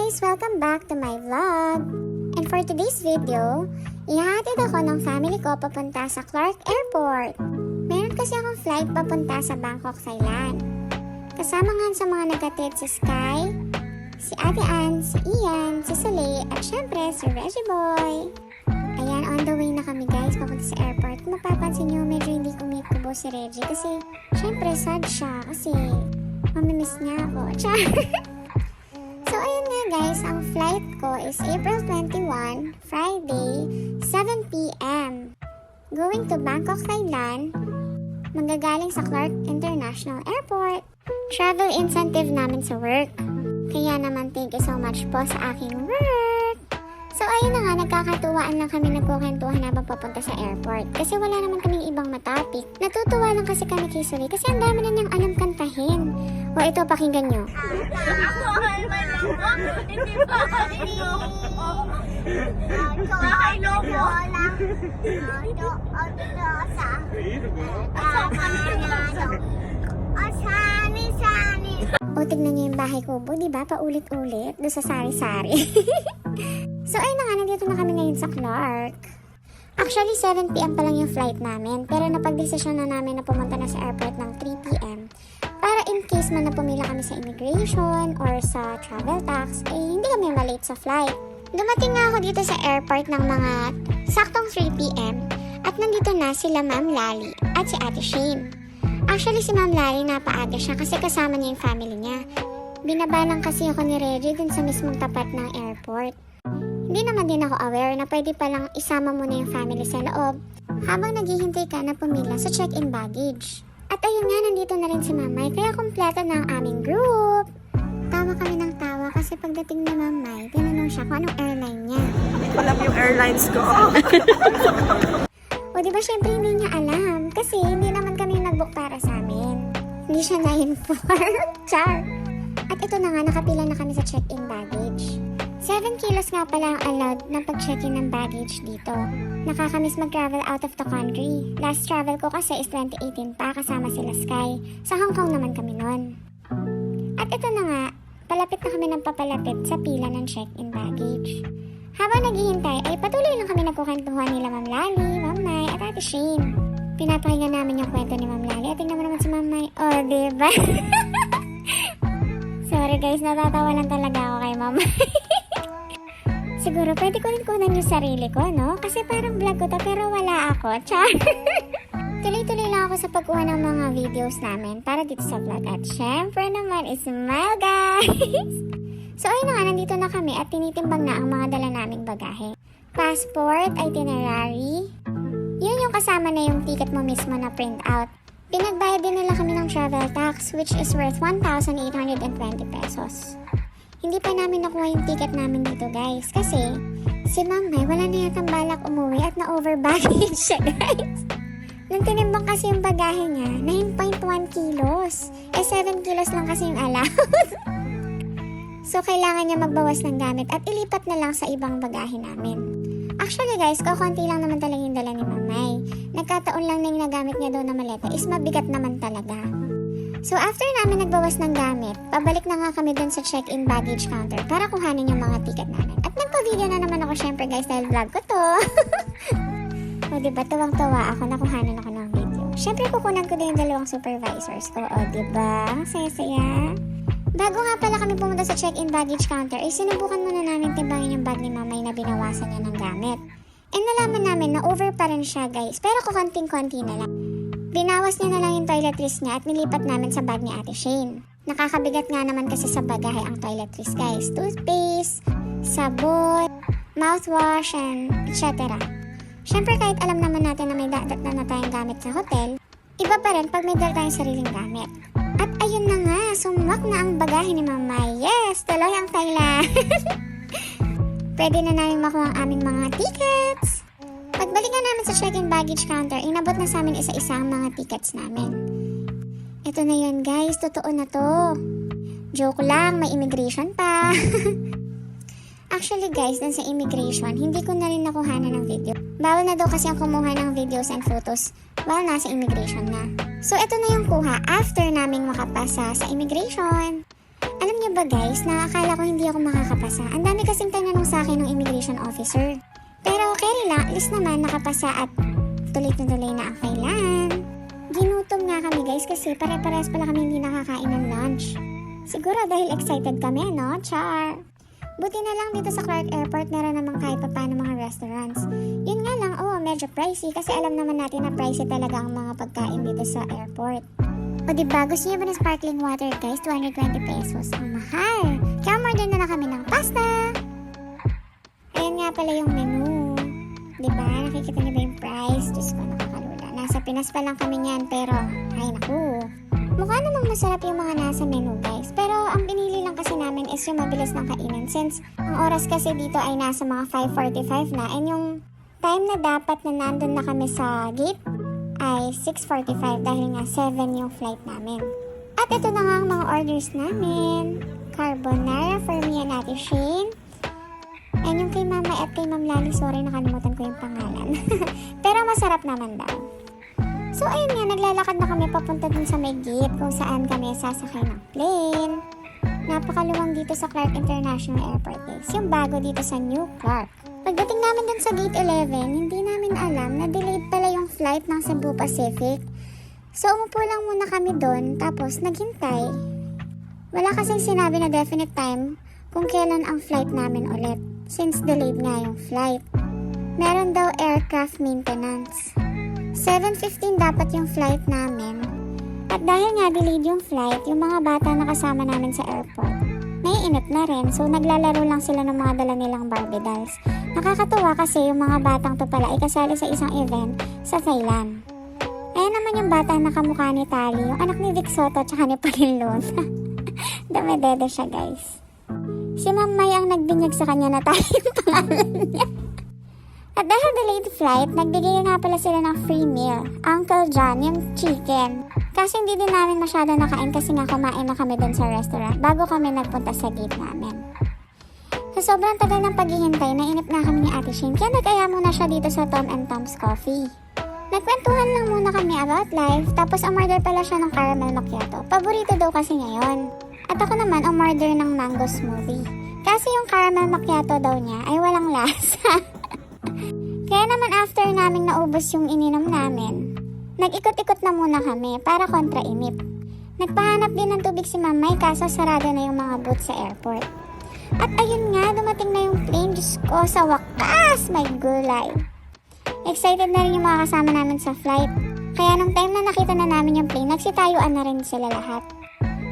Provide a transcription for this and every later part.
guys! Welcome back to my vlog! And for today's video, ihahatid ako ng family ko papunta sa Clark Airport. Meron kasi akong flight papunta sa Bangkok, Thailand. Kasama nga sa mga nagatid si Sky, si Ate Ann, si Ian, si Soleil, at syempre si Reggie Boy. Ayan, on the way na kami guys papunta sa airport. Kung mapapansin nyo, medyo hindi kumikubo si Reggie kasi syempre sad siya kasi mamimiss niya ako. Char! So ayun nga guys, ang flight ko is April 21, Friday, 7 p.m. Going to Bangkok, Thailand. Manggagaling sa Clark International Airport. Travel incentive namin sa work. Kaya naman thank you so much po sa aking work. So ayun na nga, nagkakatuwaan lang kami nagkukwentuhan habang papunta sa airport. Kasi wala naman kaming ibang matapik. Natutuwa lang kasi kami kay Soleil kasi ang dami na niyang alam kantahin. O ito, pakinggan nyo. Hindi pa O tignan nyo yung bahay kubo, di ba? Paulit-ulit doon sa sari-sari. So ayun na nga, nandito na kami ngayon sa Clark. Actually, 7 p.m. pa lang yung flight namin. Pero napag-desisyon na namin na pumunta na sa airport ng 3 p.m. Para in case man na pumila kami sa immigration or sa travel tax, eh hindi kami malate sa flight. Dumating nga ako dito sa airport ng mga saktong 3 p.m. At nandito na sila Ma'am Lali at si Ate Shane. Actually, si Ma'am Lali napaaga siya kasi kasama niya yung family niya. Binabalang kasi ako ni Reggie dun sa mismong tapat ng airport. Hindi naman din ako aware na pwede palang isama mo na yung family sa loob habang naghihintay ka na pumila sa check-in baggage. At ayun nga, nandito na rin si Mamay kaya kumpleto na ang aming group. Tawa kami ng tawa kasi pagdating ni Mamay, tinanong siya kung anong airline niya. alam yung airlines ko. O diba syempre hindi niya alam kasi hindi naman kami nag-book para sa amin. Hindi siya na-inform. Char! At ito na nga, nakapila na kami sa check-in baggage. 7 kilos nga pala ang allowed ng pag-check-in ng baggage dito. Nakakamiss mag-travel out of the country. Last travel ko kasi is 2018 pa kasama sila Sky. Sa Hong Kong naman kami nun. At ito na nga, palapit na kami ng papalapit sa pila ng check-in baggage. Habang naghihintay ay patuloy lang kami nagkukwentuhan nila Ma'am Lali, Ma'am Mai at Ate Shane. Pinapakinggan namin yung kwento ni Ma'am Lali at tingnan mo naman si Ma'am Mai. Oh, diba? Sorry guys, natatawa lang talaga ako kay Ma'am Mai. Siguro pwede ko rin kunan yung sarili ko, no? Kasi parang vlog ko to pero wala ako. Char! Tuloy-tuloy lang ako sa pagkuha ng mga videos namin para dito sa vlog. At syempre naman, smile guys! So ayun na nga, nandito na kami at tinitimbang na ang mga dala naming bagahe. Passport, itinerary. Yun yung kasama na yung ticket mo mismo na print out. Pinagbayad din nila kami ng travel tax which is worth 1,820 pesos. Hindi pa namin nakuha yung ticket namin dito guys kasi si Ma'am Mai wala na yatang balak umuwi at na-over baggage siya guys. Nung tinimbang kasi yung bagahe niya, 9.1 kilos. 7 kilos lang kasi yung allowed. So kailangan niya magbawas ng gamit at ilipat na lang sa ibang bagahe namin. Actually guys, kakunti lang naman talaga yung dala ni Ma'am Mai. Nagkataon lang na yung nagamit niya daw na maleta is mabigat naman talaga. So after namin nagbawas ng gamit, pabalik na nga kami dun sa check-in baggage counter para kuhanin yung mga ticket namin. At nagpa-video na naman ako syempre guys dahil vlog ko to. O diba, tuwang-tuwa ako na kuhanin ako ng video. Syempre kukunan ko din yung dalawang supervisors ko. O diba, ang saya-saya. Bago nga pala kami pumunta sa check-in baggage counter, ay sinubukan muna namin timbangin yung bag ni Mamay na binawasan niya ng gamit. And nalaman namin na over pa rin siya guys, pero kukunting-kunti na lang. Binawas niya na lang yung toiletries niya at nilipat namin sa bag ni Ate Shane. Nakakabigat nga naman kasi sa bagahe ang toiletries guys. Toothpaste, sabon, mouthwash, and etc. Syempre kahit alam naman natin na may dadat na tayong gamit sa hotel, iba pa rin pag may dala tayong sariling gamit. At ayun na nga, sumwak na ang bagahe ni Mama. Yes, tuloy ang Thailand! Pwede na namin makuha ang aming mga tickets. Pagbalikan namin sa check-in baggage counter, inabot na sa amin isa-isa ang mga tickets namin. Ito na yun guys, totoo na to. Joke lang, may immigration pa. Actually guys, dun sa immigration, hindi ko na rin nakuhanan ng video. Bawal na daw kasi ang kumuha ng videos and photos while nasa immigration na. So ito na yung kuha after naming makapasa sa immigration. Alam niyo ba guys, na akala ko hindi ako makakapasa. Ang dami kasing tanong sa akin ng immigration officer. Pero carry lang, at least naman nakapasa at tuloy-tuloy na ang kailan. Ginutom nga kami guys kasi pare-parehas pala kami hindi nakakain ng lunch. Siguro dahil excited kami, no? Char! Buti na lang dito sa Clark Airport meron namang kahit pa paano mga restaurants. Yun nga lang, medyo pricey kasi alam naman natin na pricey talaga ang mga pagkain dito sa airport. O diba, gusto niyo ba ng sparkling water guys? 220 pesos. Ang mahal! Kaya order na lang kami ng pasta! Ayan nga pala yung menu. Diba? Nakikita niyo ba yung price? Diyos ko, nakakalula. Nasa Pinas pa lang kami niyan pero, ay naku. Mukha namang masarap yung mga nasa menu guys. Pero ang pinili lang kasi namin is yung mabilis ng kainin. Since ang oras kasi dito ay nasa mga 5:45 na. And yung time na dapat na nandun na kami sa gate ay 6:45 dahil nga 7 yung flight namin. At ito na nga ang mga orders namin. Carbonara for me and Ate Shane. And yung kay Mama at kay Ma'am Lali, sorry nakalimutan ko yung pangalan. Pero masarap naman daw. So ayun nga, naglalakad na kami papunta dun sa may gate kung saan kami sasakay ng plane. Napakaluwang dito sa Clark International Airport guys. Yung bago dito sa New Clark. Pagdating namin dun sa gate 11, hindi namin alam na delayed pala yung flight ng Cebu Pacific. So umupo lang muna kami dun, tapos naghintay. Wala kasing sinabi na definite time kung kailan ang flight namin ulit. Since delayed nga yung flight. Meron daw aircraft maintenance. 7:15 dapat yung flight namin. At dahil nga delayed yung flight, yung mga bata na kasama namin sa airport, naiinip na rin. So naglalaro lang sila ng mga dala nilang Barbie dolls. Nakakatuwa kasi yung mga batang to pala ay kasali sa isang event sa Thailand. Ayan naman yung bata na kamukha ni Tali, yung anak ni Vic Soto tsaka ni Parilon. Dame-dede siya guys. Si Ma'am May ang nagbinyag sa kanya na Tali yung pangalan niya. At dahil delayed flight, nagbigay nga pala sila ng free meal. Uncle John, yung chicken. Kasi hindi din namin masyado nakain kasi nga kumain na kami dun sa restaurant bago kami nagpunta sa gate namin. Sa sobrang tagal ng paghihintay, nainip na kami ni Ate Shane kaya nag-aya muna siya dito sa Tom and Tom's Coffee. Nagkwentuhan lang muna kami about life, tapos umorder pala siya ng caramel macchiato. Paborito daw kasi ngayon. At ako naman umorder ng mango smoothie. Kasi yung caramel macchiato daw niya ay walang lasa. Kaya naman after naming naubos yung ininom namin, nag-ikot-ikot na muna kami para kontra-inip. Nagpahanap din ng tubig si Mamay kaso sarado na yung mga booth sa airport. At ayun nga, dumating na yung plane. Diyos ko, sa wakas! May gulay. Excited na rin yung mga kasama namin sa flight. Kaya nung time na nakita na namin yung plane, nagsitayuan na rin sila lahat.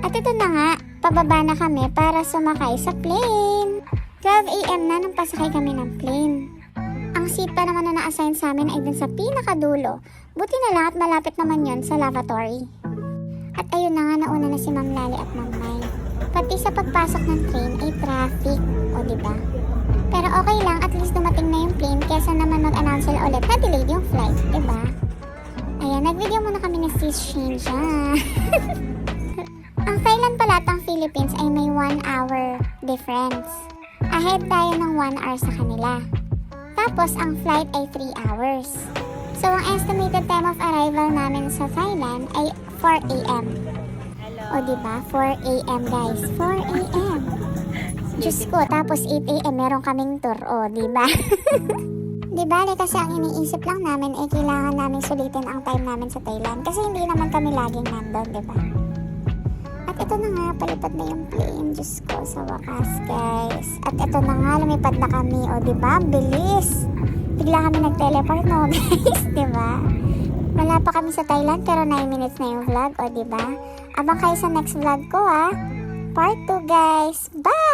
At ito na nga, pababa na kami para sumakay sa plane. 12 AM na nang pasakay kami ng plane. Ang seat pa naman na na-assign sa amin ay dun sa pinakadulo. Buti na lang at malapit naman yon sa lavatory. At ayun na nga, nauna na si Ma'am Lali at Ma'am May. Pati sa pagpasok ng train ay traffic, o diba? Pero okay lang, at least dumating na yung plane kesa naman mag-announce sila ulit na delayed yung flight, diba? Ayan, nag-video muna kami ni Sis Shane siya. Ang Thailand pala at ang Philippines ay may 1 hour difference. Ahead tayo ng 1 hour sa kanila. Tapos, ang flight ay 3 hours. So, ang estimated time of arrival namin sa Thailand ay 4 AM. O, diba? 4 AM, guys. 4 AM. Diyos ko, tapos 8 AM meron kaming tour. O, diba? Diba? Kasi ang iniisip lang namin ay kailangan namin sulitin ang time namin sa Thailand. Kasi hindi naman kami laging nandun, diba? At ito na nga, palipad na yung plane. Diyos ko, sa wakas, guys. At ito na nga, lumipad na kami. O, diba? Bilis. Bigla kami nag-teleport, no, guys? Diba? Wala pa kami sa Thailand, pero 9 minutes na yung vlog. O, diba? Abang kayo sa next vlog ko, ha? Part 2, guys. Bye!